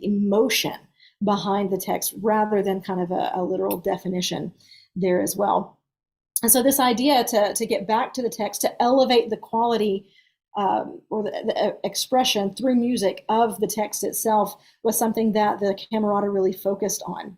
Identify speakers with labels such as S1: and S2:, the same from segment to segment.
S1: emotion behind the text rather than kind of a literal definition there as well. And so this idea to get back to the text, to elevate the quality or the expression through music of the text itself was something that the Camerata really focused on.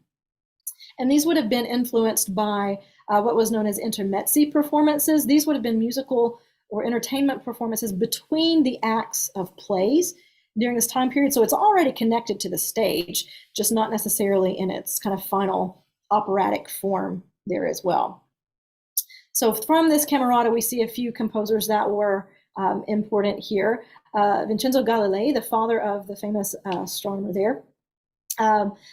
S1: And these would have been influenced by what was known as intermezzi performances. These would have been musical or entertainment performances between the acts of plays during this time period. So it's already connected to the stage, just not necessarily in its kind of final operatic form there as well. So from this Camerata, we see a few composers that were important here. Vincenzo Galilei, the father of the famous astronomer there,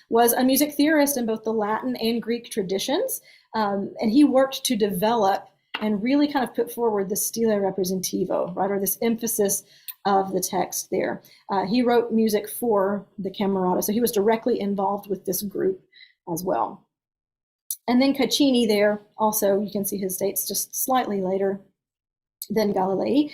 S1: was a music theorist in both the Latin and Greek traditions. And he worked to develop and really kind of put forward the stile representativo, right, or this emphasis of the text there. He wrote music for the Camerata, so he was directly involved with this group as well. And then Caccini there, also, you can see his dates just slightly later than Galilei,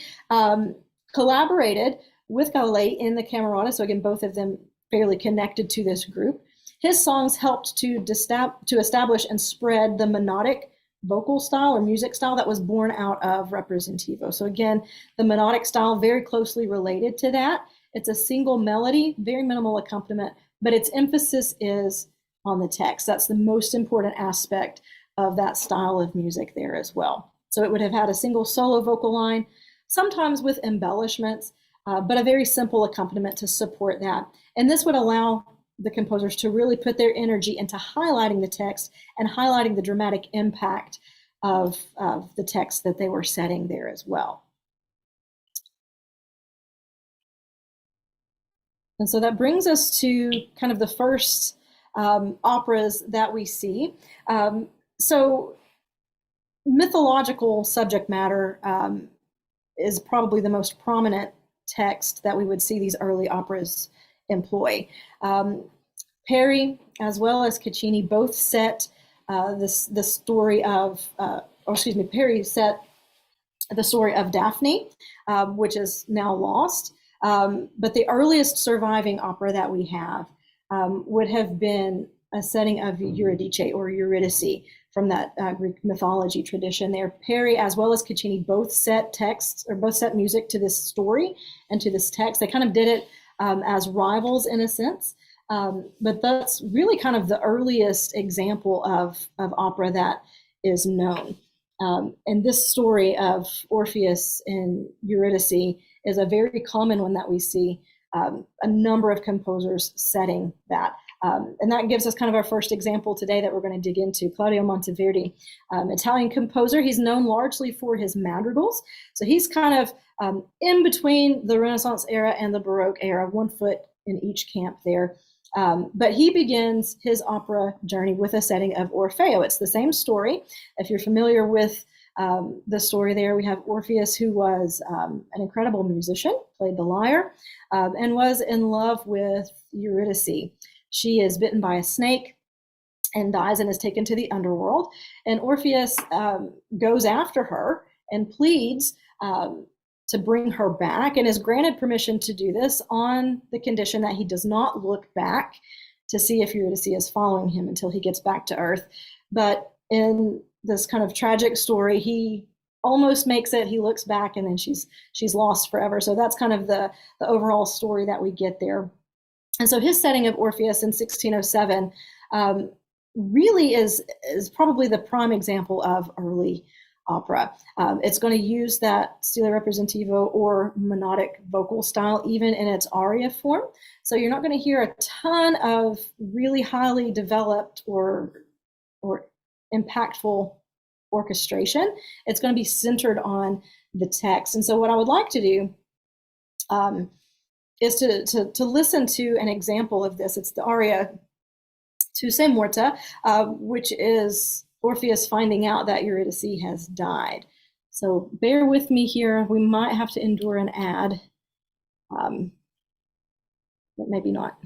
S1: collaborated with Galilei in the Camerata, so again, both of them fairly connected to this group. His songs helped to establish and spread the monodic vocal style or music style that was born out of representativo. So again, the monodic style very closely related to that. It's a single melody, very minimal accompaniment, but its emphasis is on the text. That's the most important aspect of that style of music there as well. So it would have had a single solo vocal line, sometimes with embellishments, but a very simple accompaniment to support that. And this would allow the composers to really put their energy into highlighting the text and highlighting the dramatic impact of the text that they were setting there as well. And so that brings us to kind of the first operas that we see. So mythological subject matter is probably the most prominent text that we would see these early operas employ. Peri, as well as Caccini, both set the story of, Peri set the story of Daphne, which is now lost. But the earliest surviving opera that we have would have been a setting of Eurydice or Eurydice from that Greek mythology tradition there. Peri, as well as Caccini, both set texts or both set music to this story and to this text. They kind of did it as rivals in a sense, but that's really kind of the earliest example of opera that is known. And this story of Orpheus and Eurydice is a very common one that we see a number of composers setting that. And that gives us kind of our first example today that we're going to dig into. Claudio Monteverdi, Italian composer. He's known largely for his madrigals. So he's kind of in between the Renaissance era and the Baroque era, one foot in each camp there. But he begins his opera journey with a setting of Orfeo. It's the same story. If you're familiar with the story there, we have Orpheus, who was an incredible musician, played the lyre, and was in love with Eurydice. She is bitten by a snake and dies and is taken to the underworld. And Orpheus goes after her and pleads to bring her back, and is granted permission to do this on the condition that he does not look back to see if Eurydice is following him until he gets back to Earth. But in this kind of tragic story, he almost makes it. He looks back, and then she's lost forever. So that's kind of the overall story that we get there. And so his setting of Orpheus in 1607 really is probably the prime example of early opera. It's going to use that stile representativo or monodic vocal style even in its aria form. So you're not going to hear a ton of really highly developed or impactful orchestration. It's going to be centered on the text. And so what I would like to do is to listen to an example of this. It's the aria Tu sei morta, which is Orpheus finding out that Eurydice has died. So bear with me here. We might have to endure an ad, but maybe not.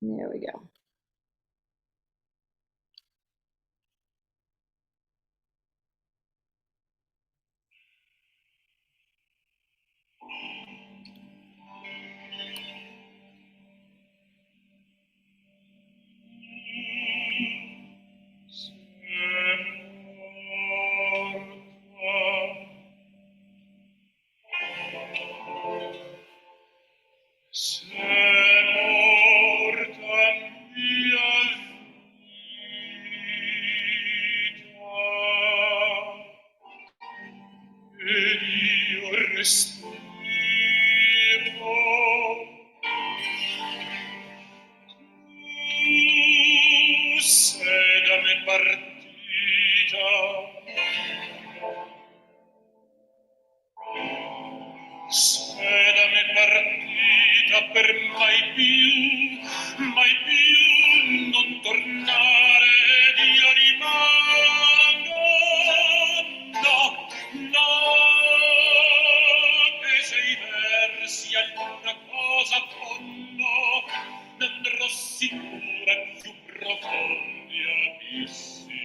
S1: There we go.
S2: respiro. Tu sei da me partita, sei da me partita per mai più non tornare. Io rimango, no, no, che se i versi alcuna cosa fanno, ne andrò sicura in più profondi abissi.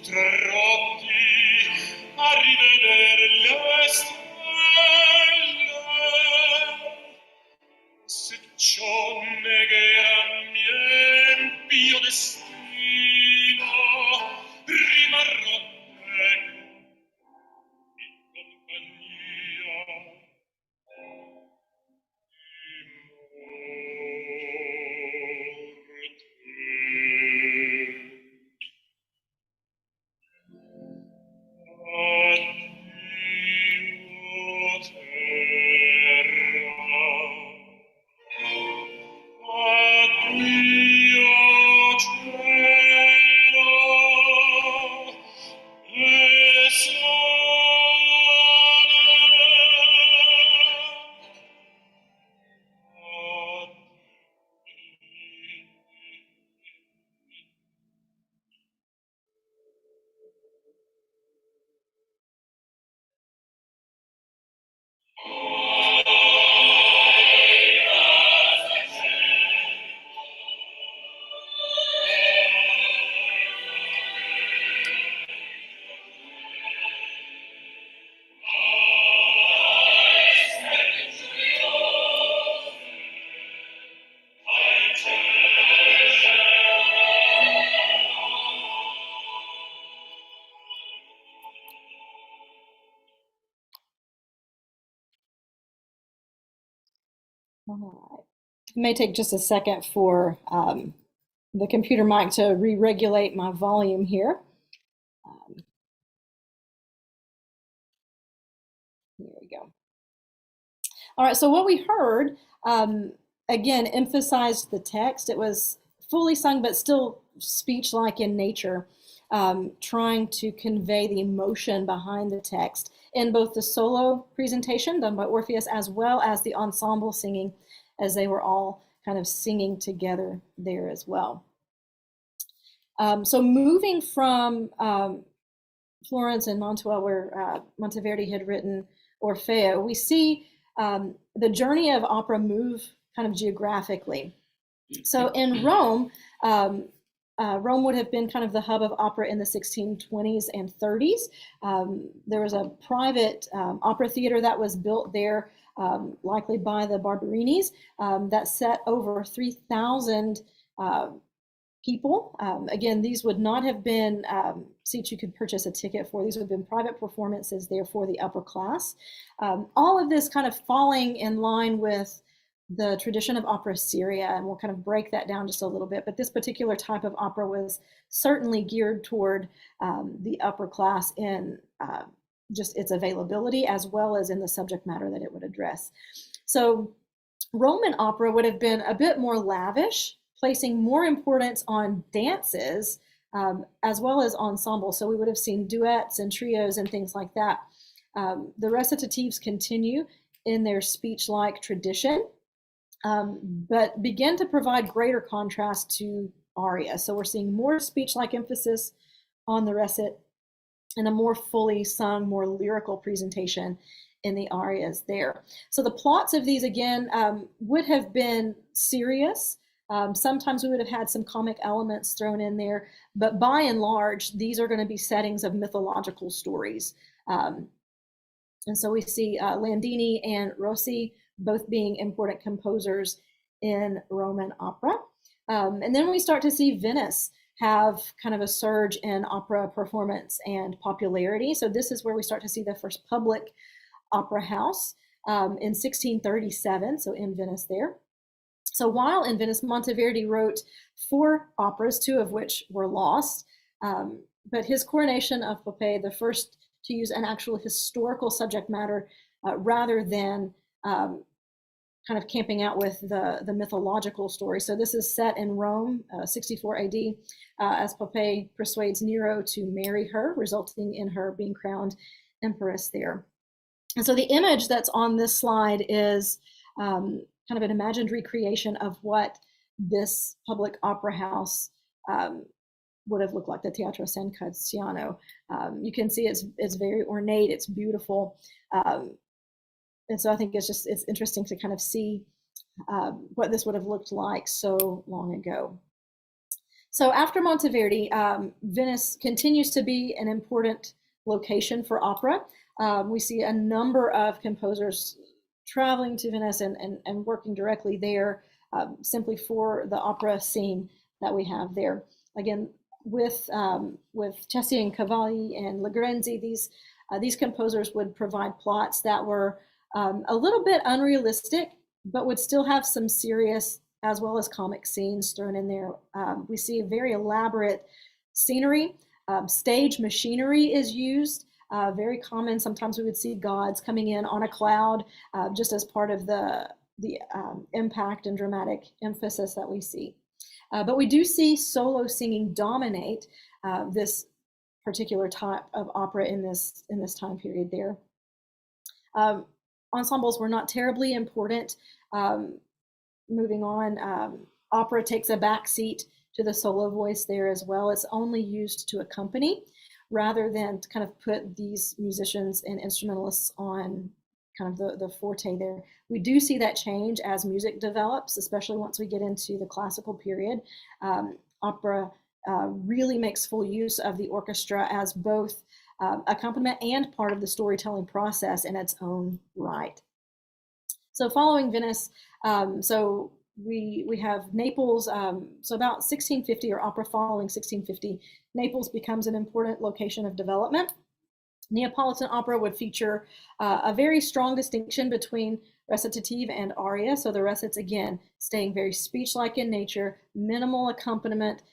S2: Trarotti a rivedere le stelle, se ciò negherà mio destino, rimarrò teco in compagnia di morte. Addio terra, addio cielo, e
S1: All right. It may take just a second for the computer mic to re-regulate my volume here. Here we go. All right, so what we heard, again, emphasized the text. It was fully sung, but still speech-like in nature, trying to convey the emotion behind the text in both the solo presentation done by Orpheus as well as the ensemble singing, as they were all kind of singing together there as well. So moving from Florence and Mantua, where Monteverdi had written Orfeo, we see the journey of opera move kind of geographically. So in Rome, Rome would have been kind of the hub of opera in the 1620s and 30s. There was a private opera theater that was built there, likely by the Barberinis, that set over 3,000 people. Again, these would not have been seats you could purchase a ticket for. These would have been private performances there for the upper class. All of this kind of falling in line with the tradition of opera seria, and we'll kind of break that down just a little bit. But this particular type of opera was certainly geared toward the upper class in just its availability, as well as in the subject matter that it would address. So Roman opera would have been a bit more lavish, placing more importance on dances as well as ensemble. So we would have seen duets and trios and things like that. The recitatives continue in their speech-like tradition, but begin to provide greater contrast to aria. So we're seeing more speech-like emphasis on the recit and a more fully sung, more lyrical presentation in the arias there. So the plots of these, again, would have been serious. Sometimes we would have had some comic elements thrown in there, but by and large, these are going to be settings of mythological stories. And so we see Landini and Rossi both being important composers in Roman opera. And then we start to see Venice have kind of a surge in opera performance and popularity. So this is where we start to see the first public opera house. in 1637, so in Venice there. So while in Venice, Monteverdi wrote 4 operas, 2 of which were lost. But his Coronation of Poppee, the first to use an actual historical subject matter rather than kind of camping out with the mythological story. So this is set in Rome, 64 AD, as Poppee persuades Nero to marry her, resulting in her being crowned empress there. And so the image that's on this slide is kind of an imagined recreation of what this public opera house would have looked like, the Teatro San Cassiano. You can see it's very ornate, it's beautiful. And so I think it's interesting to kind of see what this would have looked like so long ago. So after Monteverdi, Venice continues to be an important location for opera. We see a number of composers traveling to Venice and working directly there simply for the opera scene that we have there. Again, with Cesi and Cavalli and Legrenzi, these composers would provide plots that were a little bit unrealistic, but would still have some serious as well as comic scenes thrown in there. We see a very elaborate scenery. Stage machinery is used, very common. Sometimes we would see gods coming in on a cloud, just as part of the impact and dramatic emphasis that we see. But we do see solo singing dominate this particular type of opera in this time period there. Ensembles were not terribly important. Moving on, opera takes a back seat to the solo voice there as well. It's only used to accompany rather than to kind of put these musicians and instrumentalists on kind of the forte there. We do see that change as music develops, especially once we get into the classical period. Opera really makes full use of the orchestra as both accompaniment and part of the storytelling process in its own right. So following Venice, so we have Naples, so about 1650, or opera following 1650, Naples becomes an important location of development. Neapolitan opera would feature a very strong distinction between recitative and aria. So the recits, again, staying very speech-like in nature, minimal accompaniment,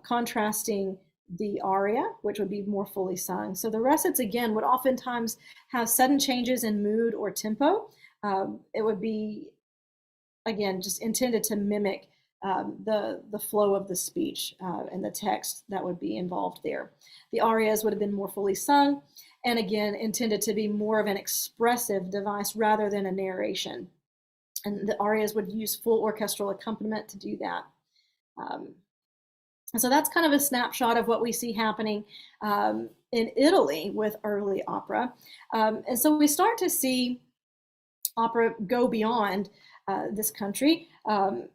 S1: contrasting the aria, which would be more fully sung. So the recits, again, would oftentimes have sudden changes in mood or tempo. It would be, again, just intended to mimic the flow of the speech and the text that would be involved there. The arias would have been more fully sung, and again, intended to be more of an expressive device rather than a narration. And the arias would use full orchestral accompaniment to do that. So that's kind of a snapshot of what we see happening in Italy with early opera. And so we start to see opera go beyond this country.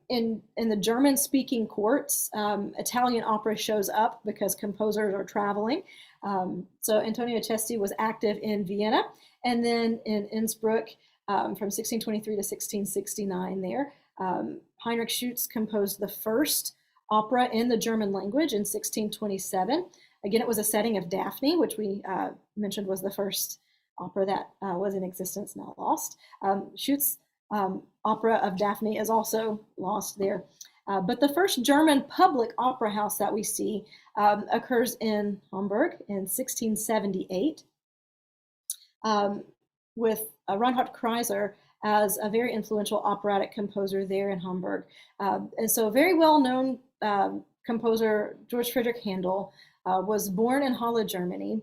S1: In the German-speaking courts, Italian opera shows up because composers are traveling. So Antonio Cesti was active in Vienna, and then in Innsbruck from 1623 to 1669 there. Heinrich Schütz composed the first opera in the German language in 1627. Again, it was a setting of Daphne, which we mentioned was the first opera that was in existence, now lost. Schütz's opera of Daphne is also lost there. But the first German public opera house that we see occurs in Hamburg in 1678 with Reinhard Kreiser as a very influential operatic composer there in Hamburg. And so a very well-known composer, George Friedrich Handel, was born in Halle, Germany.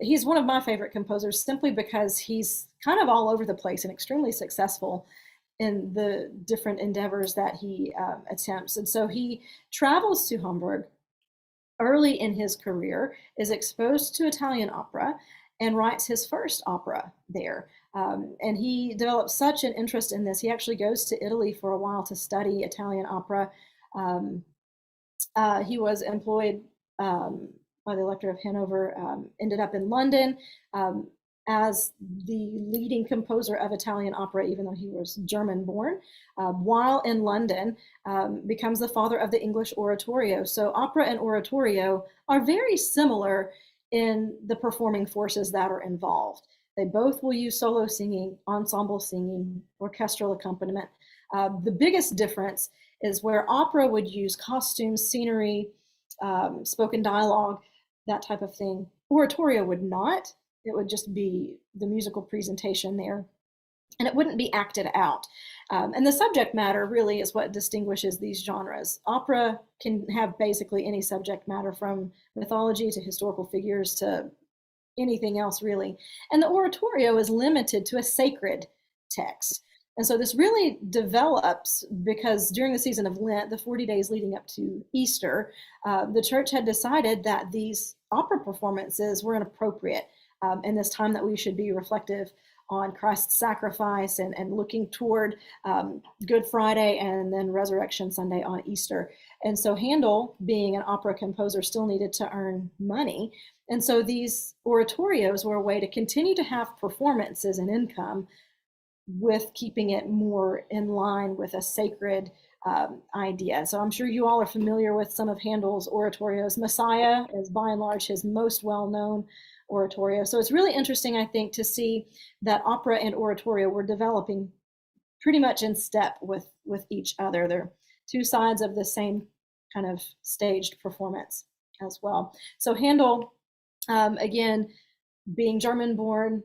S1: He's one of my favorite composers simply because he's kind of all over the place and extremely successful in the different endeavors that he attempts. And so he travels to Hamburg early in his career, is exposed to Italian opera, and writes his first opera there. And he develops such an interest in this. He actually goes to Italy for a while to study Italian opera. He was employed by the Elector of Hanover, ended up in London as the leading composer of Italian opera, even though he was German-born. While in London, becomes the father of the English oratorio. So opera and oratorio are very similar in the performing forces that are involved. They both will use solo singing, ensemble singing, orchestral accompaniment. The biggest difference is where opera would use costumes, scenery, spoken dialogue, that type of thing. Oratorio would not. It would just be the musical presentation there, and it wouldn't be acted out. And the subject matter really is what distinguishes these genres. Opera can have basically any subject matter, from mythology to historical figures to anything else, really. And the oratorio is limited to a sacred text. And so this really develops because during the season of Lent, the 40 days leading up to Easter, the church had decided that these opera performances were inappropriate in this time, that we should be reflective on Christ's sacrifice and looking toward Good Friday and then Resurrection Sunday on Easter. And so Handel, being an opera composer, still needed to earn money. And so these oratorios were a way to continue to have performances and income with keeping it more in line with a sacred idea. So I'm sure you all are familiar with some of Handel's oratorios. Messiah is by and large his most well-known oratorio. So it's really interesting, I think, to see that opera and oratorio were developing pretty much in step with each other. They're two sides of the same kind of staged performance as well. So Handel, again, being German born,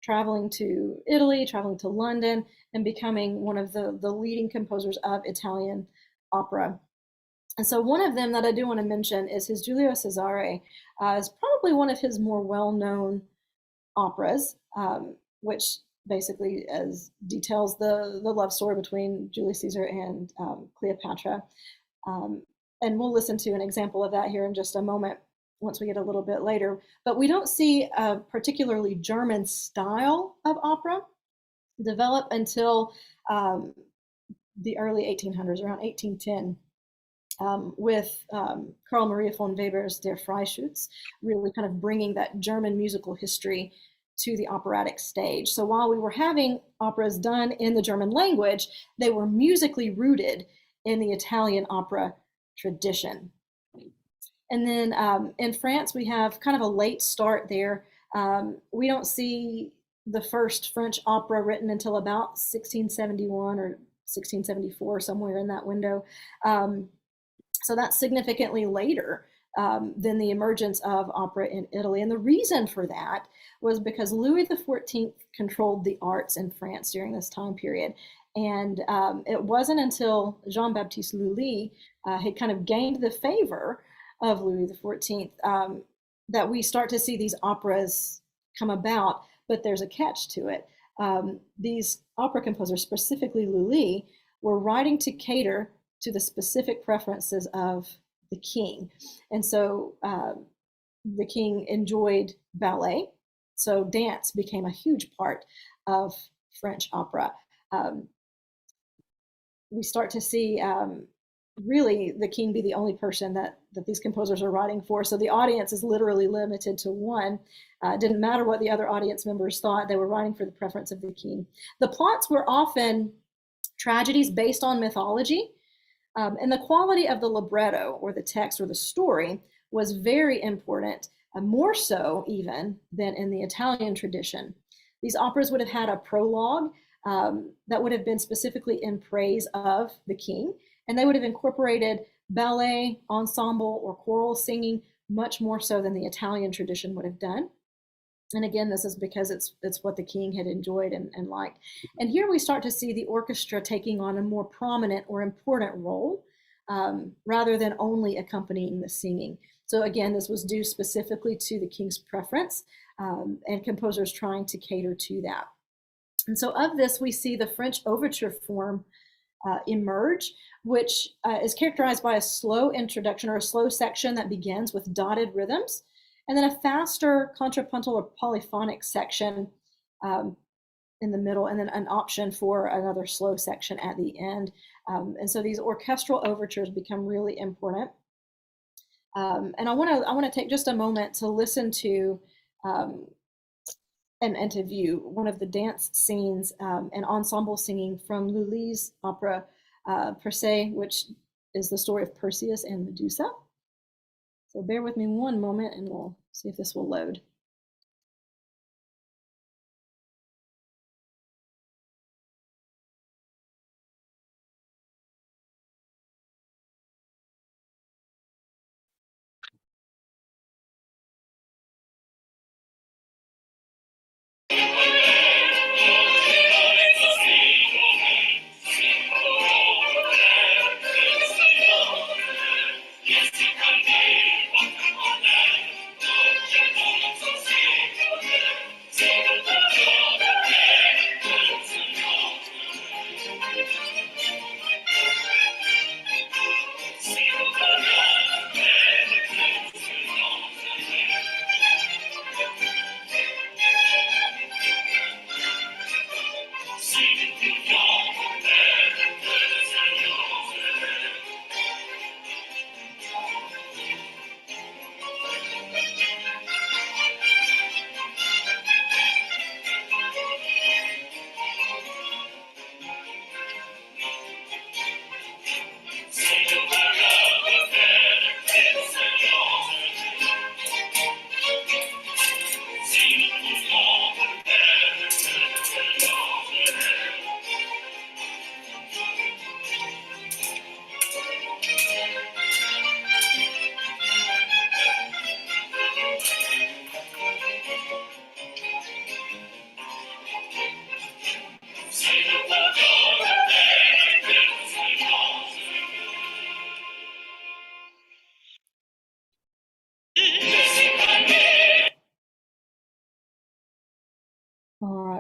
S1: traveling to Italy, traveling to London, and becoming one of the leading composers of Italian opera. And so one of them that I do want to mention is his Giulio Cesare. Is probably one of his more well-known operas, which basically details the love story between Julius Caesar and Cleopatra. And we'll listen to an example of that here in just a moment once we get a little bit later. But we don't see a particularly German style of opera develop until the early 1800s, around 1810. With Carl Maria von Weber's Der Freischütz, really kind of bringing that German musical history to the operatic stage. So while we were having operas done in the German language, they were musically rooted in the Italian opera tradition. And then in France, we have kind of a late start there. We don't see the first French opera written until about 1671 or 1674, somewhere in that window. So that's significantly later than the emergence of opera in Italy. And the reason for that was because Louis XIV controlled the arts in France during this time period. And it wasn't until Jean-Baptiste Lully had kind of gained the favor of Louis XIV that we start to see these operas come about. But there's a catch to it. These opera composers, specifically Lully, were writing to cater to the specific preferences of the king. And so the king enjoyed ballet. So dance became a huge part of French opera. We start to see really the king be the only person that these composers are writing for. So the audience is literally limited to one. It didn't matter what the other audience members thought. They were writing for the preference of the king. The plots were often tragedies based on mythology. And the quality of the libretto, or the text or the story, was very important, more so even than in the Italian tradition. These operas would have had a prologue that would have been specifically in praise of the king, and they would have incorporated ballet, ensemble, or choral singing much more so than the Italian tradition would have done. And again, this is because it's what the king had enjoyed and liked. And here we start to see the orchestra taking on a more prominent or important role rather than only accompanying the singing. So again, this was due specifically to the king's preference and composers trying to cater to that. And so of this, we see the French overture form emerge, which is characterized by a slow introduction or a slow section that begins with dotted rhythms, and then a faster contrapuntal or polyphonic section in the middle, and then an option for another slow section at the end. And so these orchestral overtures become really important. And I want to take just a moment to listen to and to view one of the dance scenes and ensemble singing from Lully's opera Persée, which is the story of Perseus and Medusa. So bear with me one moment and we'll see if this will load.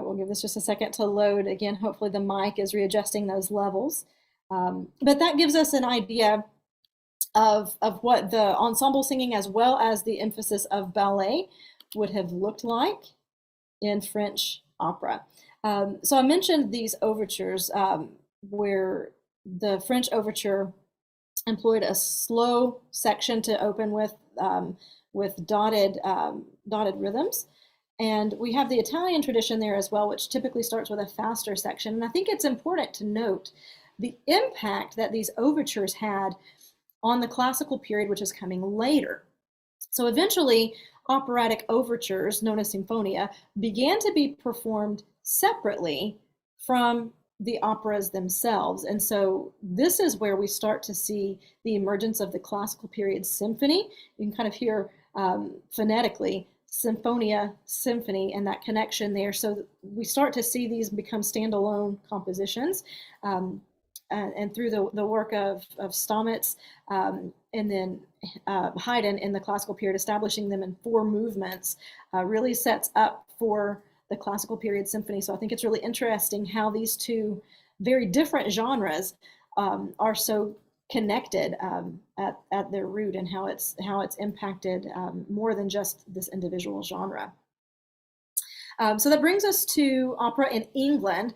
S1: we'll give this just a second to load. Again, hopefully the mic is readjusting those levels. But that gives us an idea of what the ensemble singing as well as the emphasis of ballet would have looked like in French opera. So I mentioned these overtures where the French overture employed a slow section to open with dotted rhythms. And we have the Italian tradition there as well, which typically starts with a faster section. And I think it's important to note the impact that these overtures had on the classical period, which is coming later. So eventually, operatic overtures, known as sinfonia, began to be performed separately from the operas themselves. And so this is where we start to see the emergence of the classical period symphony. You can kind of hear phonetically symphonia, symphony, and that connection there. So we start to see these become standalone compositions. And through the work of Stamitz and then Haydn in the classical period, establishing them in 4 movements really sets up for the classical period symphony. So I think it's really interesting how these two very different genres are so connected at their root, and how it's impacted more than just this individual genre. So that brings us to opera in England,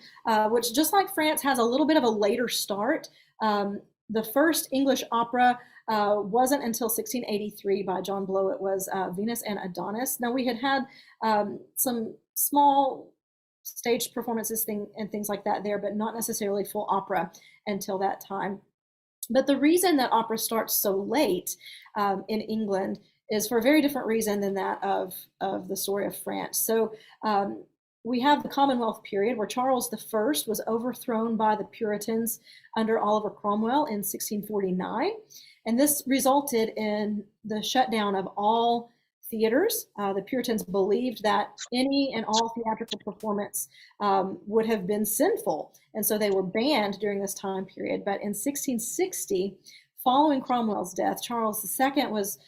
S1: which, just like France, has a little bit of a later start. The first English opera wasn't until 1683 by John Blow. It was Venus and Adonis. Now, we had some small stage performances and things like that there, but not necessarily full opera until that time. But the reason that opera starts so late in England is for a very different reason than that of the story of France. So we have the Commonwealth period where Charles I was overthrown by the Puritans under Oliver Cromwell in 1649. And this resulted in the shutdown of all theaters. The Puritans believed that any and all theatrical performance would have been sinful. And so they were banned during this time period. But in 1660, following Cromwell's death, Charles II was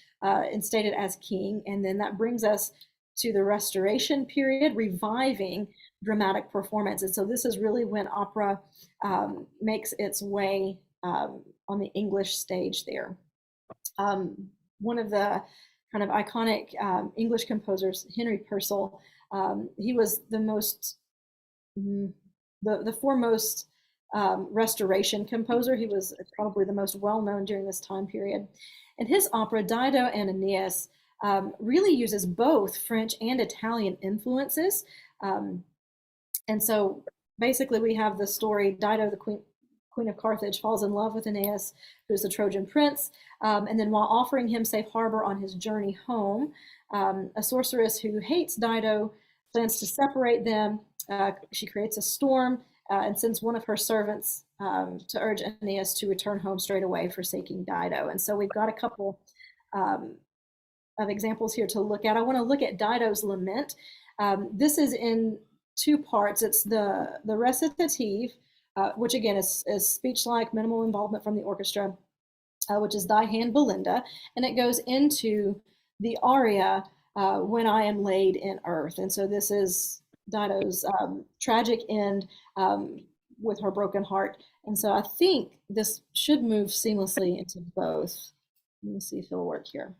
S1: instated as king. And then that brings us to the Restoration period, reviving dramatic performance. And so this is really when opera makes its way on the English stage there. One of the kind of iconic English composers, Henry Purcell, he was the foremost Restoration composer. He was probably the most well-known during this time period. And his opera, Dido and Aeneas, really uses both French and Italian influences. And so basically we have the story, Dido, the Queen of Carthage, falls in love with Aeneas, who's the Trojan prince. And then while offering him safe harbor on his journey home, a sorceress who hates Dido plans to separate them. She creates a storm and sends one of her servants to urge Aeneas to return home straight away, forsaking Dido. And so we've got a couple of examples here to look at. I want to look at Dido's Lament. This is in 2 parts. It's the recitative, which again is speech-like, minimal involvement from the orchestra, which is Thy Hand, Belinda, and it goes into the aria, When I Am Laid in Earth. And so this is Dido's tragic end with her broken heart. And so I think this should move seamlessly into both. Let me see if it'll work here.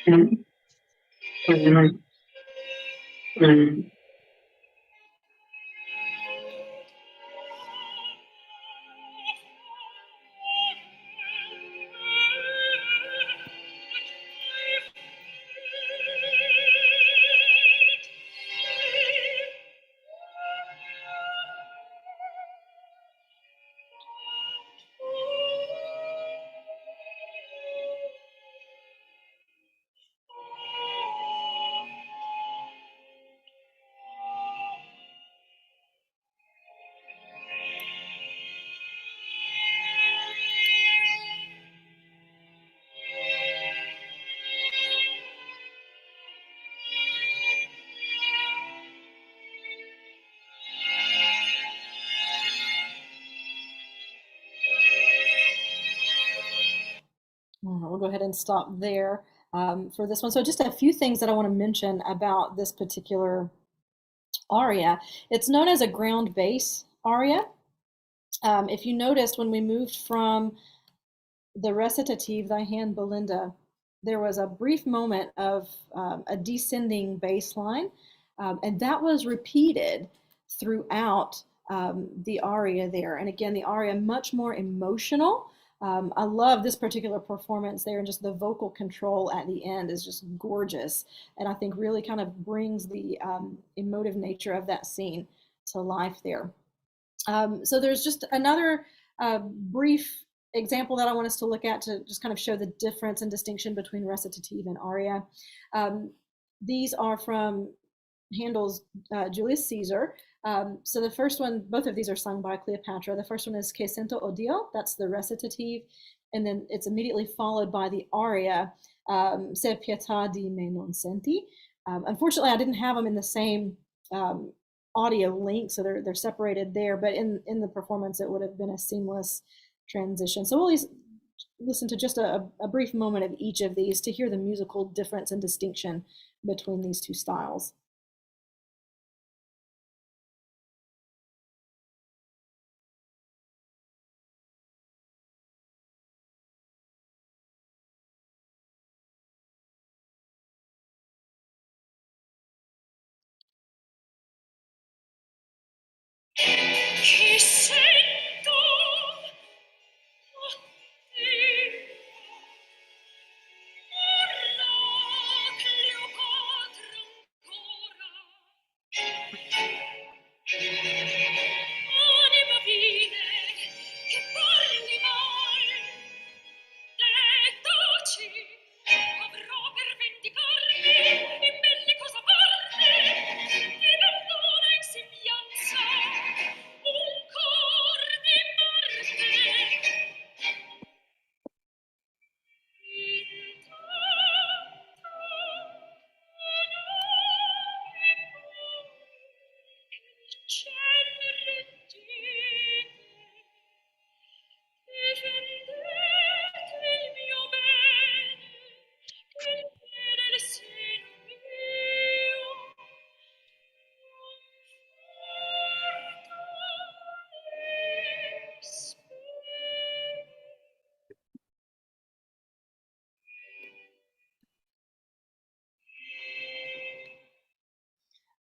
S3: Mm, mm, mm.
S1: We'll go ahead and stop there for this one. So just a few things that I want to mention about this particular aria. It's known as a ground bass aria. If you noticed when we moved from the recitative, Thy Hand, Belinda, there was a brief moment of a descending bass line, and that was repeated throughout the aria there. And again, the aria much more emotional. I love this particular performance there, and just the vocal control at the end is just gorgeous, and I think really kind of brings the emotive nature of that scene to life there. So there's just another brief example that I want us to look at to just kind of show the difference and distinction between recitative and aria. These are from Handel's Julius Caesar. So the first one, both of these are sung by Cleopatra. The first one is Che sento odio, that's the recitative, and then it's immediately followed by the aria, Se pietà di me non senti. Unfortunately, I didn't have them in the same audio link, so they're separated there, but in the performance, it would have been a seamless transition. So we'll listen to just a brief moment of each of these to hear the musical difference and distinction between these two styles.
S2: Chi sento urla Cleopatra anima vile che parli mal taci avrò per vendicarmi in bellicosa parte di bellona insipianza un cor di Marte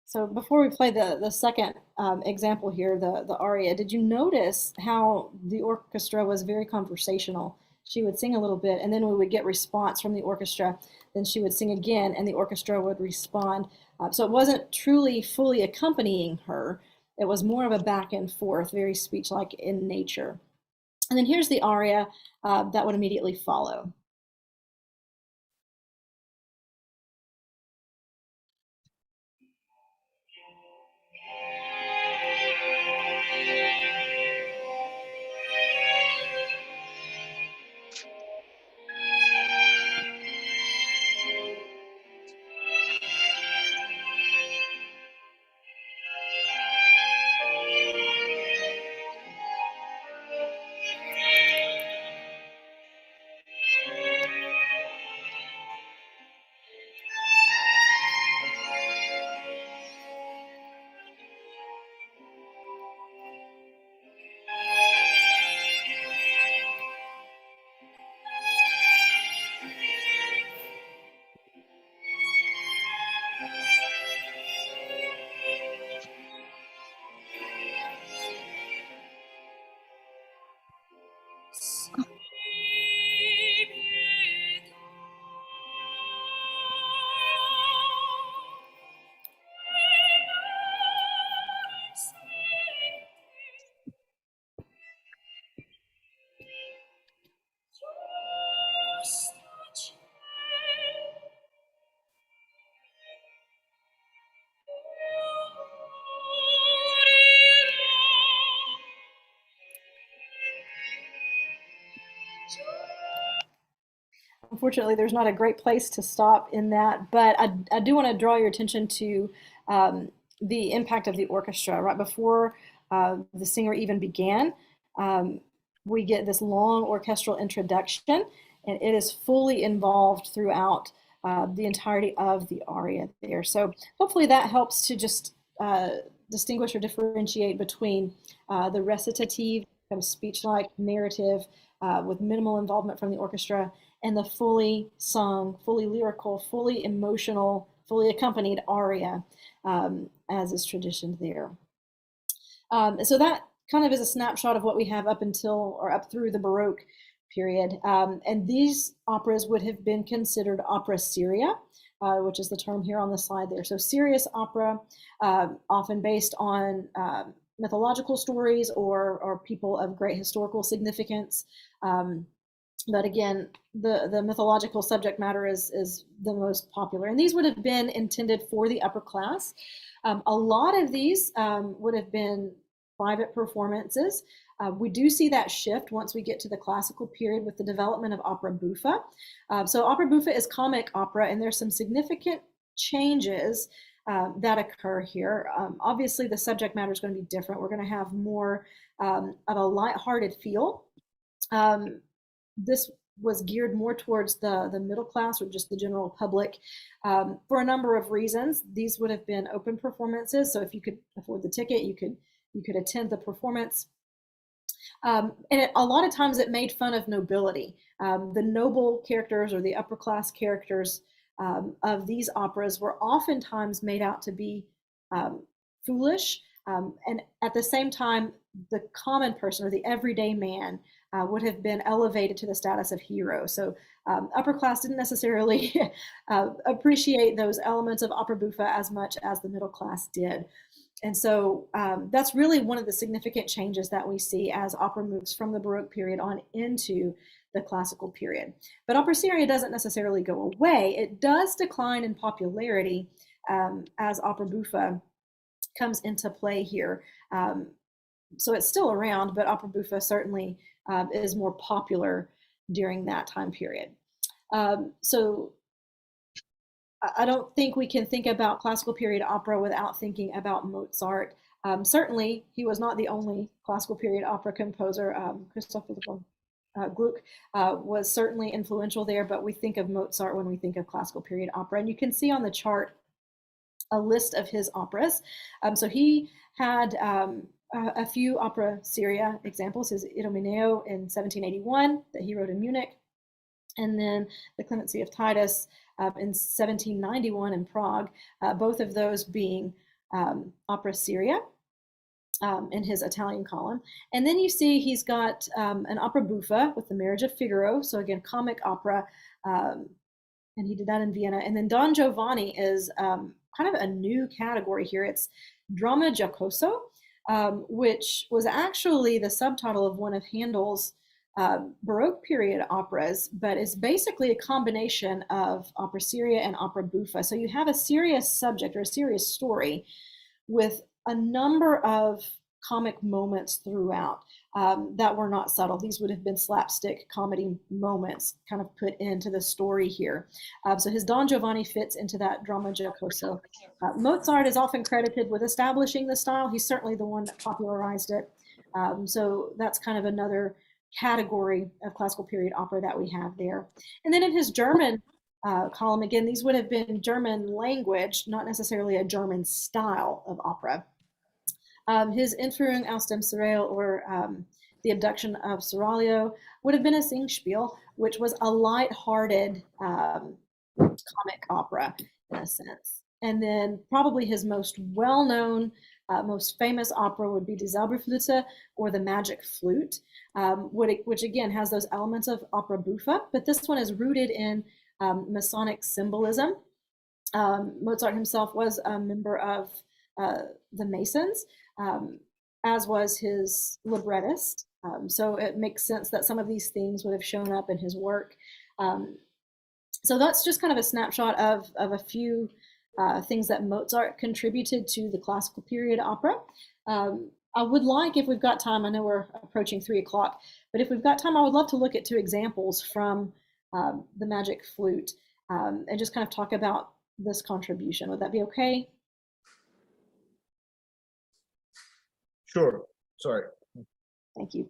S1: So before we play the second example here, the aria, did you notice how the orchestra was very conversational? She would sing a little bit, and then we would get response from the orchestra. Then she would sing again, and the orchestra would respond. So it wasn't truly fully accompanying her. It was more of a back and forth, very speech-like in nature. And then here's the aria that would immediately follow. unfortunately, there's not a great place to stop in that, but I do want to draw your attention to the impact of the orchestra. Right before the singer even began, um, we get this long orchestral introduction, and it is fully involved throughout the entirety of the aria there. So hopefully that helps to just distinguish or differentiate between the recitative, kind of speech-like narrative with minimal involvement from the orchestra, and the fully sung, fully lyrical, fully emotional, fully accompanied aria, as is tradition there. So that kind of is a snapshot of what we have up until or up through the Baroque period. And these operas would have been considered opera seria, which is the term here on the slide there. So serious opera, often based on mythological stories or people of great historical significance. But again, the mythological subject matter is the most popular. And these would have been intended for the upper class. A lot of these would have been private performances. We do see that shift once we get to the classical period with the development of opera buffa. So opera buffa is comic opera, and there's some significant changes that occur here. Obviously, the subject matter is going to be different. We're going to have more of a lighthearted feel. This was geared more towards the middle class or just the general public for a number of reasons. These would have been open performances, so if you could afford the ticket, you could attend the performance. And a lot of times it made fun of nobility. The noble characters or the upper class characters of these operas were oftentimes made out to be foolish, and at the same time, the common person or the everyday man would have been elevated to the status of hero. So upper class didn't necessarily appreciate those elements of opera buffa as much as the middle class did. And so that's really one of the significant changes that we see as opera moves from the Baroque period on into the classical period. But opera seria doesn't necessarily go away. It does decline in popularity as opera buffa comes into play here. So it's still around, but opera buffa certainly is more popular during that time period. So I don't think we can think about classical period opera without thinking about Mozart. Certainly, he was not the only classical period opera composer. Christoph Gluck was certainly influential there, but we think of Mozart when we think of classical period opera. And you can see on the chart a list of his operas. So he had a few opera seria examples, his Idomeneo in 1781 that he wrote in Munich, and then the Clemency of Titus in 1791 in Prague, both of those being opera seria in his Italian column. And then you see he's got an opera buffa with the Marriage of Figaro, so again, comic opera, and he did that in Vienna. And then Don Giovanni is kind of a new category here. It's Dramma Giocoso, which was actually the subtitle of one of Handel's Baroque period operas, but it's basically a combination of opera seria and opera buffa. So you have a serious subject or a serious story with a number of comic moments throughout that were not subtle. These would have been slapstick comedy moments kind of put into the story here. So his Don Giovanni fits into that Dramma Giocoso. Mozart is often credited with establishing the style. He's certainly the one that popularized it. So that's kind of another category of classical period opera that we have there. And then in his German column, again, these would have been German language, not necessarily a German style of opera. His Entführung aus dem Serail, or The Abduction of Seraglio, would have been a Singspiel, which was a light-hearted comic opera in a sense. And then probably his most well-known, most famous opera would be Die Zauberflöte, or The Magic Flute, which again has those elements of opera buffa, but this one is rooted in Masonic symbolism. Mozart himself was a member of the Masons, as was his librettist. So it makes sense that some of these themes would have shown up in his work. So that's just kind of a snapshot of a few things that Mozart contributed to the classical period opera. I would like, if we've got time, I know we're approaching 3 o'clock, but if we've got time, I would love to look at 2 examples from the magic flute, and just kind of talk about this contribution. Would that be okay?
S4: Sure. Sorry.
S1: Thank you.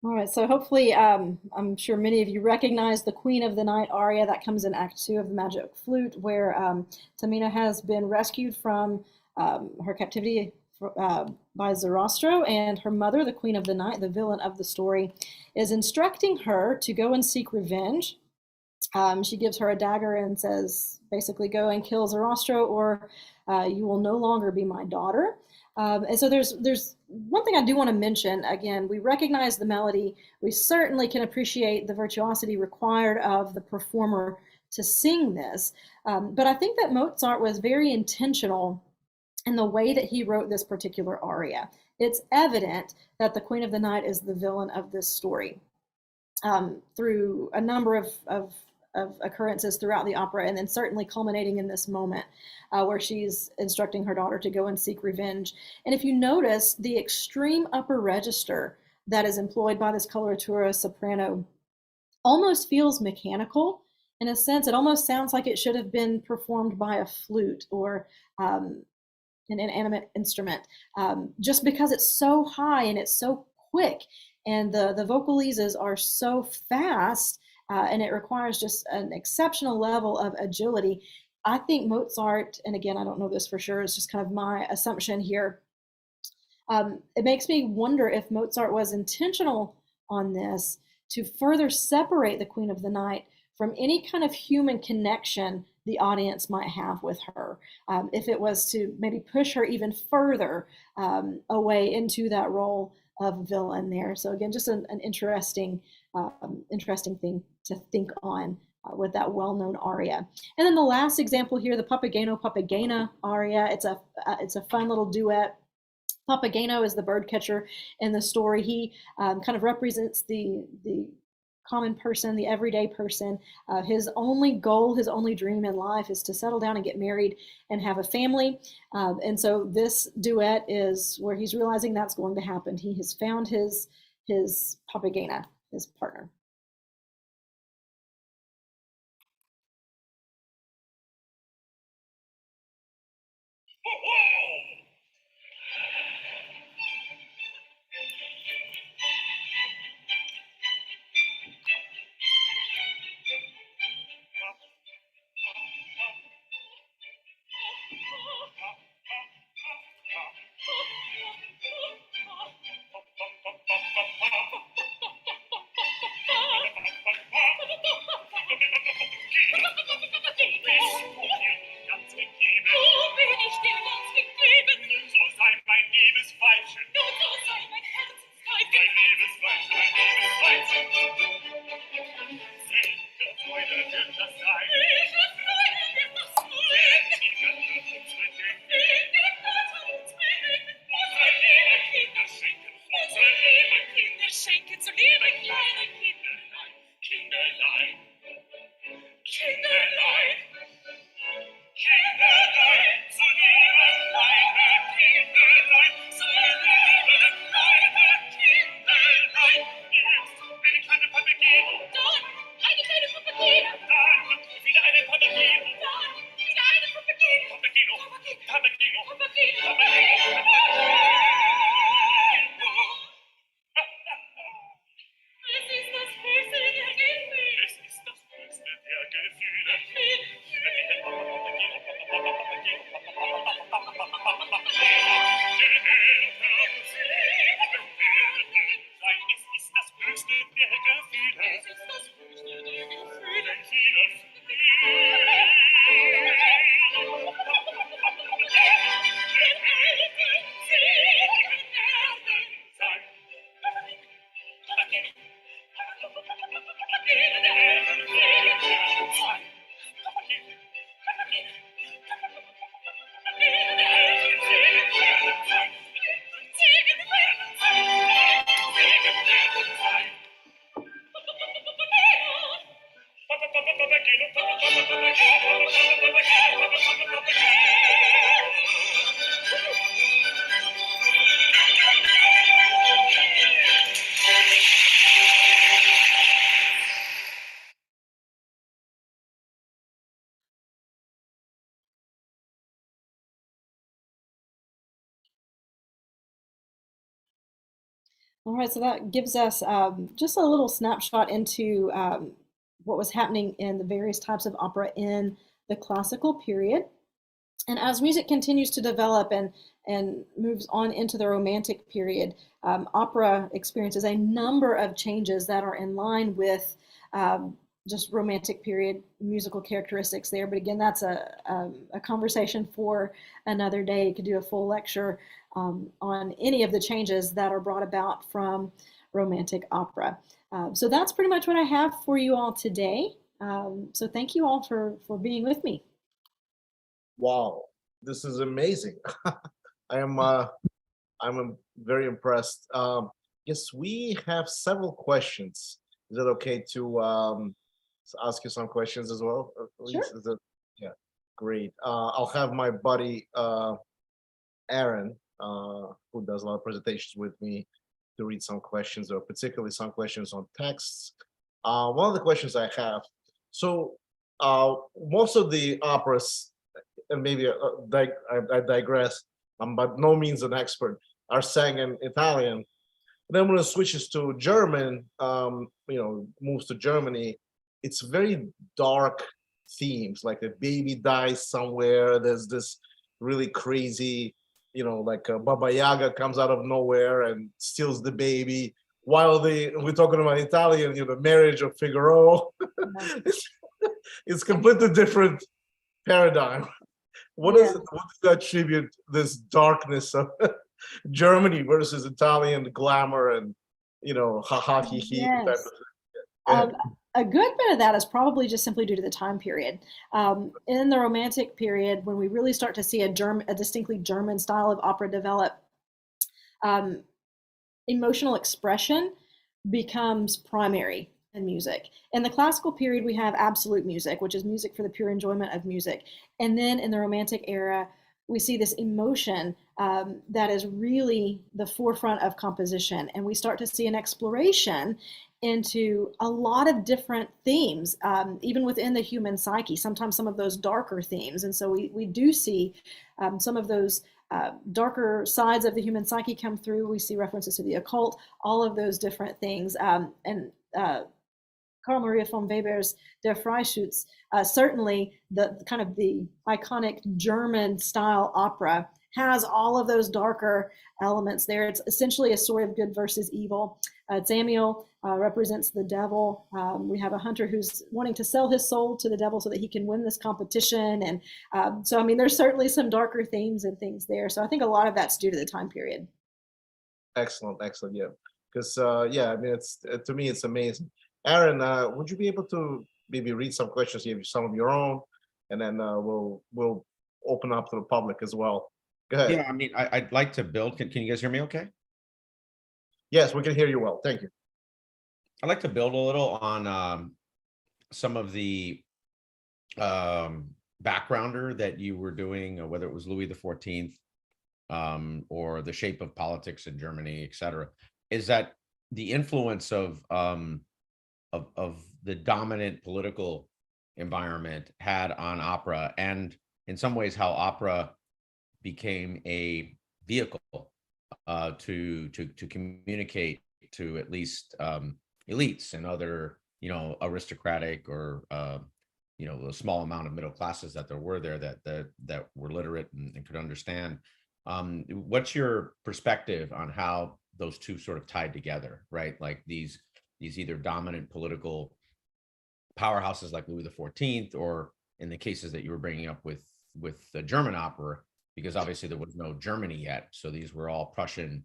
S1: All right, so hopefully, I'm sure many of you recognize the Queen of the Night aria that comes in Act 2 of the Magic Flute, where Tamina has been rescued from her captivity by Zarastro, and her mother, the Queen of the Night, the villain of the story, is instructing her to go and seek revenge. She gives her a dagger and says, basically, go and kill Zarastro, or you will no longer be my daughter. And so there's one thing I do want to mention. Again, we recognize the melody. We certainly can appreciate the virtuosity required of the performer to sing this. But I think that Mozart was very intentional in the way that he wrote this particular aria. It's evident that the Queen of the Night is the villain of this story through a number of occurrences throughout the opera, and then certainly culminating in this moment where she's instructing her daughter to go and seek revenge. And if you notice, the extreme upper register that is employed by this coloratura soprano almost feels mechanical. In a sense, it almost sounds like it should have been performed by a flute or an inanimate instrument, just because it's so high and it's so quick, and the vocalises are so fast, and it requires just an exceptional level of agility. I think Mozart, and again, I don't know this for sure, it's just kind of my assumption here. It makes me wonder if Mozart was intentional on this to further separate the Queen of the Night from any kind of human connection the audience might have with her. If it was to maybe push her even further away into that role of villain there. So again, just an interesting, interesting thing to think on with that well-known aria. And then the last example here, the Papageno Papagena aria. It's a fun little duet. Papageno is the bird catcher in the story. He kind of represents the common person, the everyday person. His only goal, his only dream in life is to settle down and get married and have a family. And so this duet is where he's realizing that's going to happen. He has found his Papagena, his partner. All right, so that gives us just a little snapshot into what was happening in the various types of opera in the classical period. And as music continues to develop and moves on into the Romantic period, opera experiences a number of changes that are in line with just Romantic period musical characteristics there. But again, that's a conversation for another day. You could do a full lecture on any of the changes that are brought about from Romantic opera. So that's pretty much what I have for you all today. So thank you all for being with me.
S4: Wow, this is amazing. I'm very impressed. Yes, we have several questions. Is it okay to ask you some questions as well?
S1: Sure.
S4: Is it, yeah, great. I'll have my buddy Aaron, who does a lot of presentations with me, to read some questions, or particularly some questions on texts. One of the questions I have, so most of the operas, and maybe I digress, I'm by no means an expert, are sang in Italian. Then when it switches to German, moves to Germany, it's very dark themes, like a baby dies somewhere. There's this really crazy, like Baba Yaga comes out of nowhere and steals the baby. While we're talking about Italian, marriage of Figaro.
S1: Yeah.
S4: It's completely different paradigm. What
S1: Yeah.
S4: what do you attribute this darkness of Germany versus Italian glamour and ha ha he he type
S1: Yes.
S4: of thing?
S1: Um, a good bit of that is probably just simply due to the time period. In the Romantic period, when we really start to see a distinctly German style of opera develop, um, emotional expression becomes primary in music. In the classical period, we have absolute music, which is music for the pure enjoyment of music. And then in the Romantic era, we see this emotion that is really the forefront of composition. And we start to see an exploration into a lot of different themes, even within the human psyche, sometimes some of those darker themes. And so we do see some of those darker sides of the human psyche come through. We see references to the occult, all of those different things. And Carl Maria von Weber's Der Freischütz, certainly the kind of the iconic German style opera has all of those darker elements there. It's essentially a story of good versus evil. Samuel represents the devil. We have a hunter who's wanting to sell his soul to the devil so that he can win this competition. And so, I mean, there's certainly some darker themes and things there. So I think a lot of that's due to the time period.
S4: Excellent, excellent. Yeah, because yeah, I mean, it's to me, it's amazing. Aaron, would you be able to maybe read some questions, you have some of your own, and then we'll open up to the public as well. Go ahead.
S5: Yeah, I mean, I'd like to build. Can you guys hear me okay?
S4: Yes, we can hear you well. Thank you.
S5: I'd like to build a little on some of the backgrounder that you were doing, whether it was Louis XIV or the shape of politics in Germany, et cetera. Is that the influence of the dominant political environment had on opera, and in some ways how opera became a vehicle to communicate to at least elites and other aristocratic or a small amount of middle classes that there were there that were literate and could understand. What's your perspective on how those two sort of tied together, right? Like these either dominant political powerhouses like Louis XIV, or in the cases that you were bringing up with the German opera, because obviously there was no Germany yet. So these were all Prussian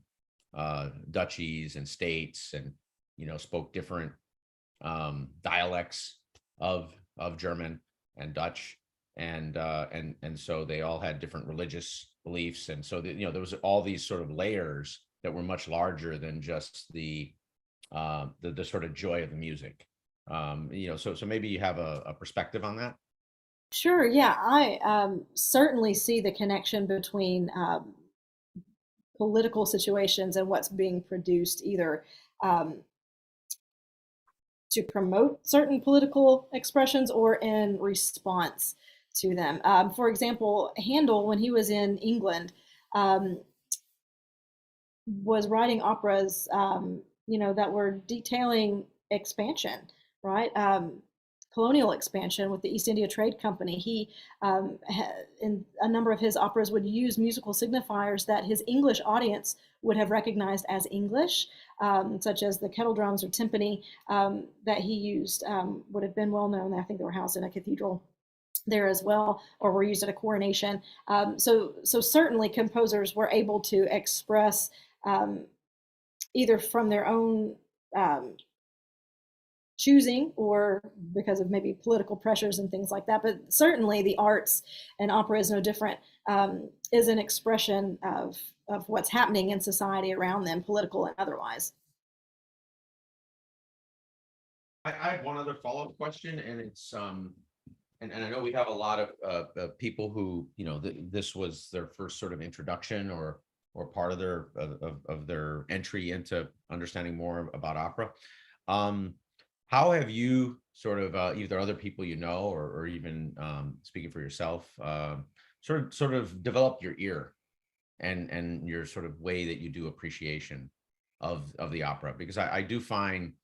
S5: duchies and states, and spoke different dialects of German and Dutch, and so they all had different religious beliefs, and so there was all these sort of layers that were much larger than just the sort of joy of the music. So maybe you have a perspective on that.
S1: Sure. Yeah, I certainly see the connection between political situations and what's being produced, either to promote certain political expressions or in response to them. For example, Handel, when he was in England, was writing operas, that were detailing expansion, right? Colonial expansion with the East India Trade Company. He, in a number of his operas, would use musical signifiers that his English audience would have recognized as English, such as the kettle drums or timpani that he used would have been well known. I think they were housed in a cathedral there as well, or were used at a coronation. So certainly composers were able to express either from their own choosing or because of maybe political pressures and things like that. But certainly the arts, and opera is no different, is an expression of what's happening in society around them, political and otherwise.
S5: I have one other follow-up question, and it's and I know we have a lot of people who this was their first sort of introduction or part of their of their entry into understanding more about opera. How have you sort of either other people or even speaking for yourself, sort of developed your ear and your sort of way that you do appreciation of the opera? Because I do find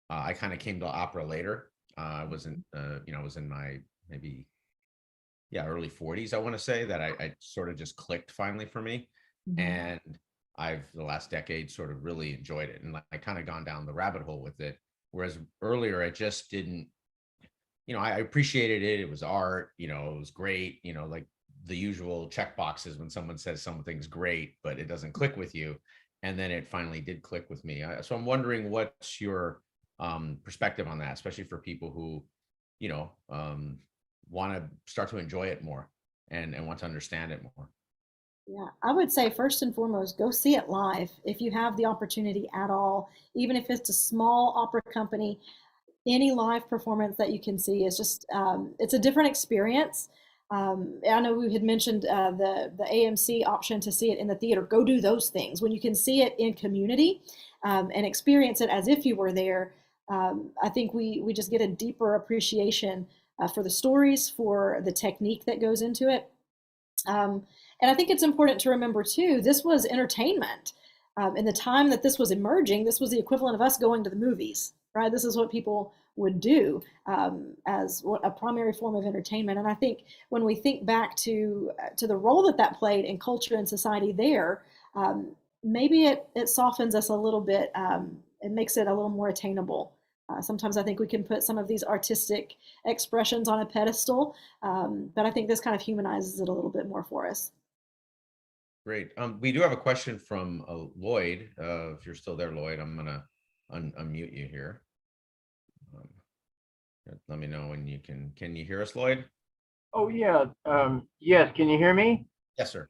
S5: I kind of came to opera later. I wasn't, I was in my maybe, yeah, early 40s, I want to say, that I sort of just clicked finally for me. And I've the last decade sort of really enjoyed it, and I kind of gone down the rabbit hole with it. Whereas earlier I just didn't, I appreciated it. It was art, it was great, like the usual check boxes when someone says something's great, but it doesn't click with you. And then it finally did click with me. So I'm wondering what's your perspective on that, especially for people who, want to start to enjoy it more and want to understand it more.
S1: Yeah, I would say first and foremost, go see it live if you have the opportunity at all, even if it's a small opera company. Any live performance that you can see is just it's a different experience. I know we had mentioned the AMC option to see it in the theater. Go do those things when you can see it in community and experience it as if you were there. I think we just get a deeper appreciation for the stories, for the technique that goes into it. And I think it's important to remember too, this was entertainment. In the time that this was emerging, this was the equivalent of us going to the movies, right? This is what people would do as a primary form of entertainment. And I think when we think back to the role that that played in culture and society there, maybe it softens us a little bit. It makes it a little more attainable. Sometimes I think we can put some of these artistic expressions on a pedestal, but I think this kind of humanizes it a little bit more for us.
S5: Great. We do have a question from Lloyd. If you're still there, Lloyd, I'm gonna unmute you here. Let me know when you can. Can you hear us, Lloyd?
S6: Oh yeah. Yes. Can you hear me?
S5: Yes, sir.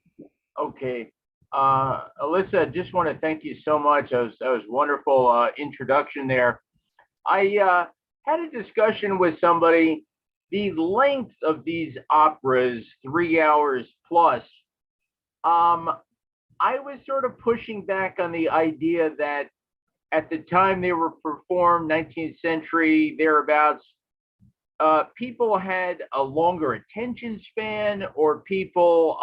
S6: Okay. Alyssa, just want to thank you so much. That was wonderful introduction there. I had a discussion with somebody. The length of these operas, 3 hours plus. I was sort of pushing back on the idea that at the time they were performed, 19th century thereabouts, people had a longer attention span, or people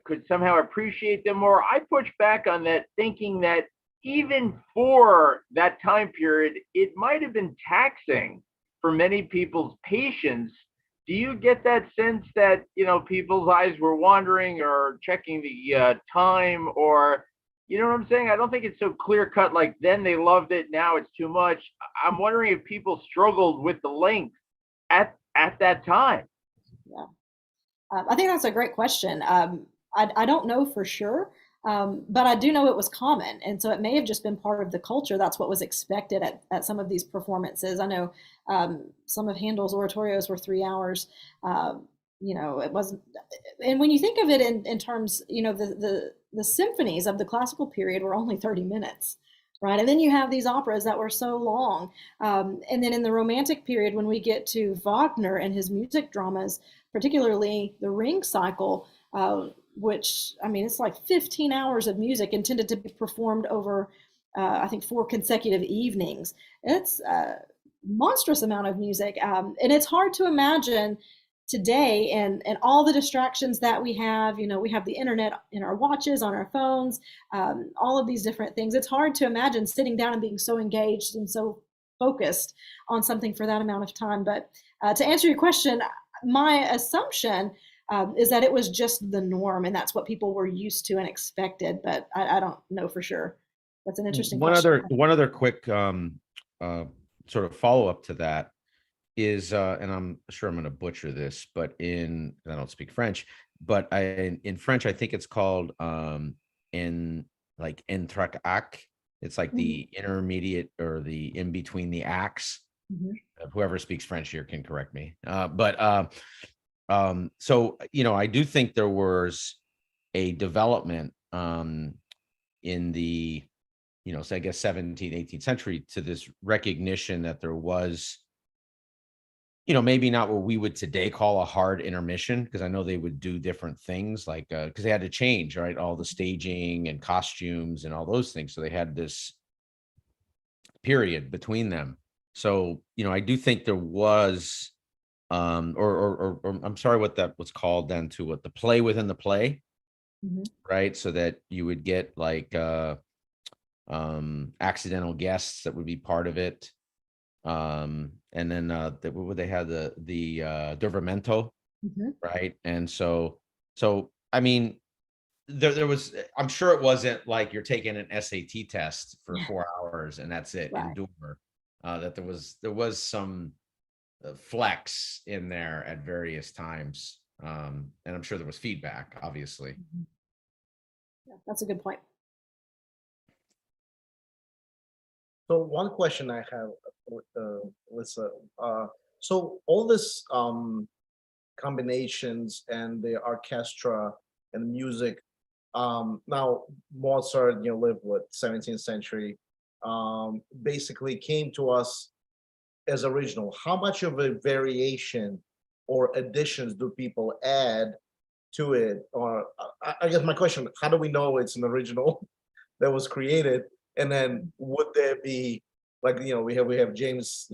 S6: could somehow appreciate them more. I pushed back on that, thinking that even for that time period, it might have been taxing for many people's patience. Do you get that sense that, people's eyes were wandering or checking the time, or, you know what I'm saying? I don't think it's so clear cut, like then they loved it, now it's too much. I'm wondering if people struggled with the length at that time.
S1: Yeah. I think that's a great question. I don't know for sure, but I do know it was common. And so it may have just been part of the culture. That's what was expected at some of these performances. I know some of Handel's oratorios were 3 hours. It wasn't. And when you think of it in terms, the symphonies of the classical period were only 30 minutes. Right. And then you have these operas that were so long. And then in the Romantic period, when we get to Wagner and his music dramas, particularly the Ring cycle, which, it's like 15 hours of music intended to be performed over, I think, 4 consecutive evenings. It's a monstrous amount of music. And it's hard to imagine today and all the distractions that we have. We have the internet in our watches, on our phones, all of these different things. It's hard to imagine sitting down and being so engaged and so focused on something for that amount of time. But to answer your question, my assumption is that it was just the norm, and that's what people were used to and expected. But I don't know for sure. That's an interesting question.
S5: One other quick sort of follow up to that is, and I'm sure I'm going to butcher this, but I don't speak French, but in French, I think it's called entr'acte. It's like the intermediate or the in between the acts. Whoever speaks French here can correct me. So, I do think there was a development in the, so I guess 17th, 18th century, to this recognition that there was, maybe not what we would today call a hard intermission, because I know they would do different things, like because they had to change, right, all the staging and costumes and all those things. So they had this period between them. So, I do think there was, or I'm sorry, what's called then, to what the play within the play, right? So that you would get like accidental guests that would be part of it. And then what would they have, the Divermento, right? And so I mean, there was, I'm sure it wasn't like you're taking an SAT test for 4 hours and that's it,
S1: Right.
S5: endure. That there was some flex in there at various times. And I'm sure there was feedback, obviously.
S1: Yeah, that's a good point.
S4: So one question I have, Lisa, so all this combinations and the orchestra and music, now Mozart, lived what, 17th century, basically came to us as original. How much of a variation or additions do people add to it? Or I guess my question, how do we know it's an original that was created? And then would there be, like, we have James,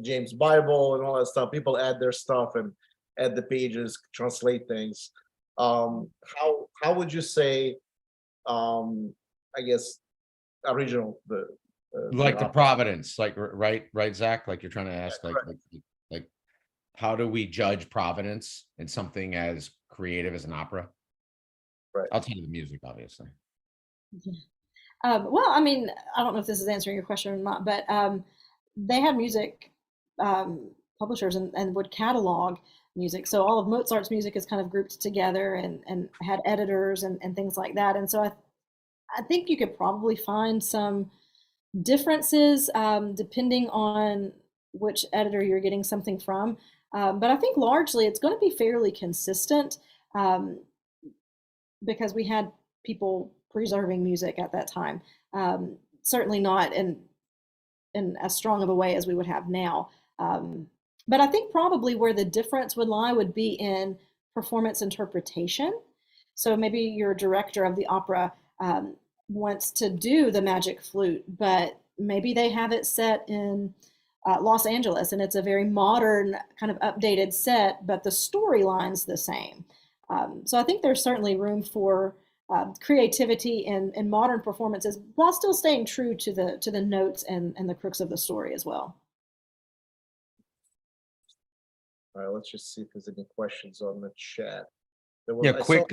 S4: James Bible and all that stuff. People add their stuff and add the pages, translate things. How would you say, I guess, original
S5: Like the
S4: opera?
S5: providence, like, right, Zach? Like you're trying to ask,
S4: correct.
S5: like, how do we judge providence in something as creative as an opera?
S4: Right.
S5: Outside of the music, obviously.
S1: Well, I mean, I don't know if this is answering your question or not, but they had music publishers and would catalog music. So all of Mozart's music is kind of grouped together and had editors and things like that. And so I think you could probably find some differences depending on which editor you're getting something from. But I think largely it's going to be fairly consistent because we had people preserving music at that time. Certainly not in as strong of a way as we would have now. But I think probably where the difference would lie would be in performance interpretation. So maybe your director of the opera wants to do the magic flute, but maybe they have it set in Los Angeles and it's a very modern kind of updated set, but the storyline's the same. So I think there's certainly room for creativity in modern performances while still staying true to the notes and the crux of the story as well.
S4: All right, let's just see if there's any questions on the chat.
S5: Yeah,
S4: I saw-
S5: quick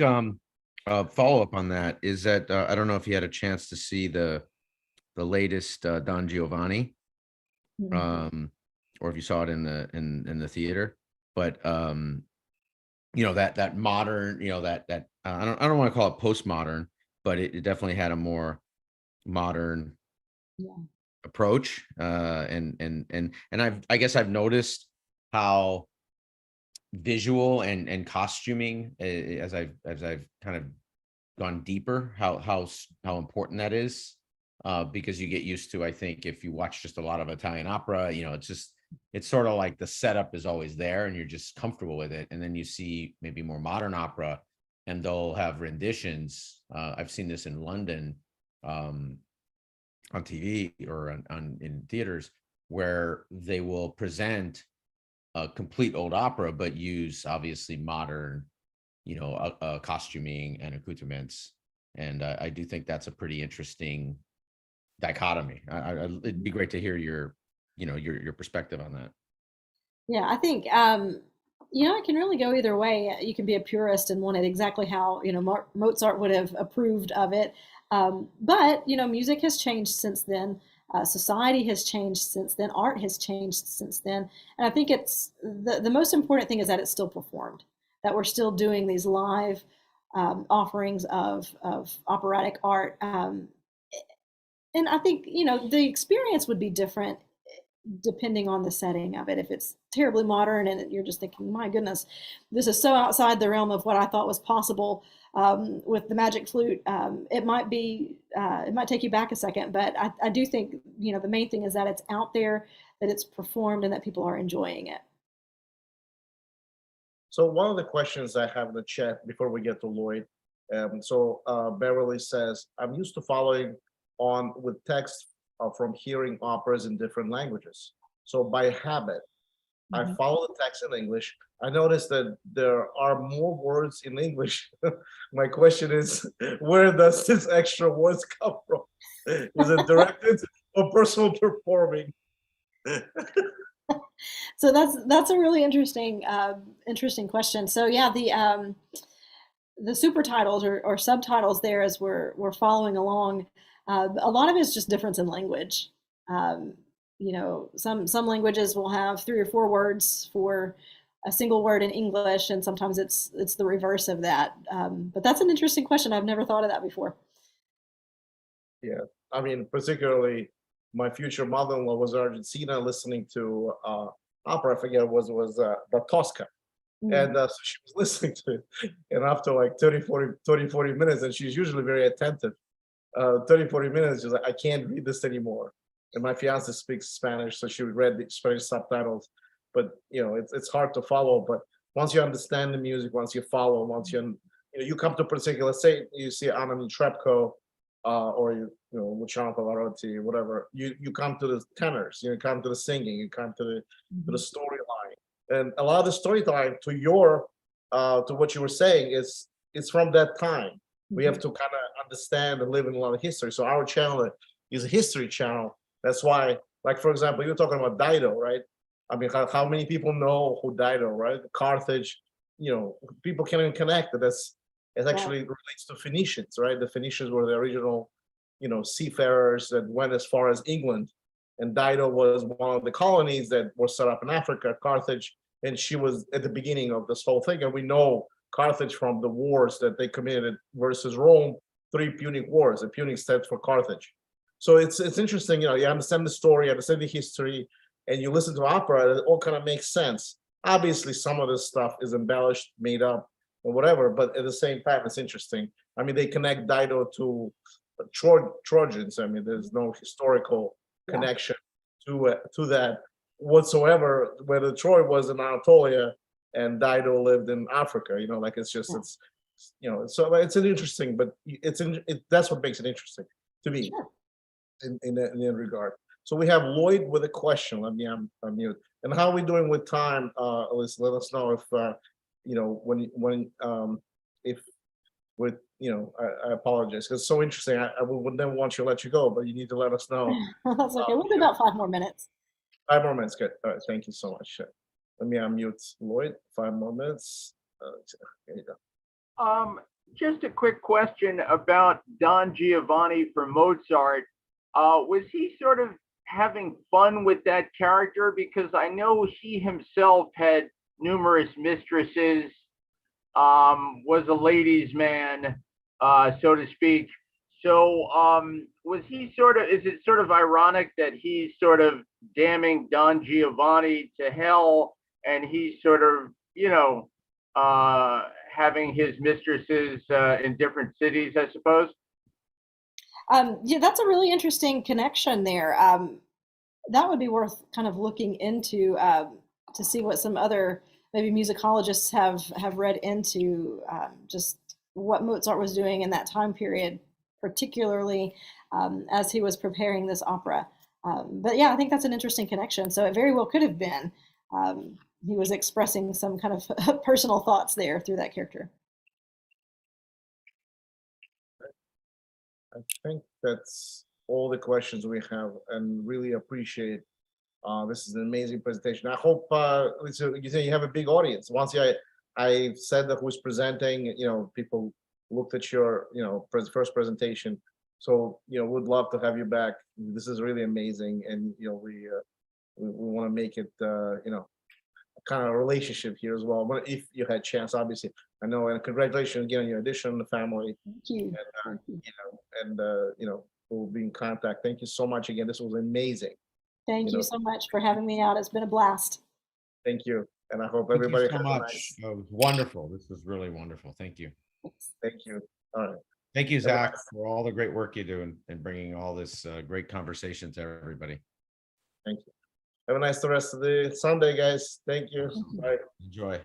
S5: follow-up on that is that I don't know if you had a chance to see the latest Don Giovanni, or if you saw it in the theater, but that modern, that I don't want to call it postmodern, but it definitely had a more modern approach. And I guess I've noticed how visual and costuming, as I've kind of gone deeper, how important that is, because you get used to, I think, if you watch just a lot of Italian opera, it's sort of like the setup is always there and you're just comfortable with it. And then you see maybe more modern opera and they'll have renditions. I've seen this in London on TV or in theaters where they will present a complete old opera, but use obviously modern, costuming and accoutrements. And I do think that's a pretty interesting dichotomy. It'd be great to hear your perspective on that.
S1: Yeah, I think it can really go either way. You can be a purist and want it exactly how Mozart would have approved of it, but music has changed since then. Society has changed since then. Art has changed since then, and I think it's the most important thing is that it's still performed. That we're still doing these live offerings of operatic art, and I think the experience would be different depending on the setting of it. If it's terribly modern and you're just thinking, my goodness, this is so outside the realm of what I thought was possible with the magic flute, it might take you back a second. But I do think, the main thing is that it's out there, that it's performed, and that people are enjoying it.
S4: So one of the questions I have in the chat before we get to Lloyd, Beverly says, I'm used to following on with text from hearing operas in different languages. So by habit, I follow the text in English. I noticed that there are more words in English. My question is, where does this extra words come from? Is it directed or personal performing?
S1: So that's a really interesting interesting question. So yeah, the super titles or subtitles there as we're following along, a lot of it is just difference in language. Um, you know, some languages will have 3 or 4 words for a single word in English, and sometimes it's the reverse of that. But that's an interesting question. I've never thought of that before.
S4: Yeah, I mean, particularly my future mother-in-law was in Argentina listening to opera. I forget it was the Tosca.
S1: Mm.
S4: And so she was listening to it. And after like 40 minutes, and she's usually very attentive, 30, 40 minutes, she's like, I can't read this anymore. And my fiance speaks Spanish, so she would read the Spanish subtitles. But it's hard to follow. But once you understand the music, once you follow, once you come to a particular, say you see Anna Netrebko, or Luciano Pavarotti, whatever, you come to the tenors, you come to the singing, you come to the storyline, and a lot of the storyline to what you were saying is from that time. We have to kind of understand and live in a lot of history. So our channel is a history channel. That's why, like for example, you're talking about Dido, right? I mean, how many people know who Dido, right? Carthage, people can connect that. It actually relates to Phoenicians, right? The Phoenicians were the original, seafarers that went as far as England, and Dido was one of the colonies that were set up in Africa, Carthage, and she was at the beginning of this whole thing. And we know Carthage from the wars that they committed versus Rome, 3 Punic wars. The Punic stands for Carthage. So it's interesting, you understand the story, you understand the history, and you listen to opera, it all kind of makes sense. Obviously, some of this stuff is embellished, made up, or whatever, but at the same time, it's interesting. I mean, they connect Dido to Trojans. I mean, there's no historical connection to that whatsoever, whether Troy was in Anatolia and Dido lived in Africa. Like it's just so it's an interesting, but that's what makes it interesting to me.
S1: Sure.
S4: In that regard. So we have Lloyd with a question. Let me unmute. And how are we doing with time? Let us know if if with I apologize because it's so interesting. I would never want you to let you go, but you need to let us know.
S1: That's okay. We'll do about 5 more minutes.
S4: 5 more minutes, good. All right, thank you so much. Let me unmute Lloyd. 5 more minutes. There you go.
S6: Just a quick question about Don Giovanni from Mozart. Was he sort of having fun with that character? Because I know he himself had numerous mistresses, was a ladies' man, so to speak. So was he is it sort of ironic that he's sort of damning Don Giovanni to hell, and he's sort of, having his mistresses in different cities, I suppose?
S1: Yeah, that's a really interesting connection there. That would be worth kind of looking into to see what some other maybe musicologists have read into just what Mozart was doing in that time period, particularly as he was preparing this opera. But yeah, I think that's an interesting connection. So it very well could have been he was expressing some kind of personal thoughts there through that character.
S4: I think that's all the questions we have, and really appreciate. This is an amazing presentation. I hope you say you have a big audience. Once I said that who's presenting, people looked at your first presentation. So would love to have you back. This is really amazing, and we want to make it kind of relationship here as well. But if you had chance, obviously, I know, and congratulations again on your addition to the family.
S1: Thank you.
S4: And we'll be in contact. Thank you so much again. This was amazing.
S1: Thank you so much for having me out. It's been a blast.
S4: Thank you, and I hope
S5: Thank
S4: everybody
S5: you so
S4: has
S5: much.
S4: a nice.
S5: It was wonderful. This was really wonderful. Thank you.
S4: Thank you. All right.
S5: Thank you, Zach, for all the great work you do and bringing all this great conversation to everybody.
S4: Thank you. Have a nice rest of the Sunday, guys. Thank you. Bye.
S5: Enjoy.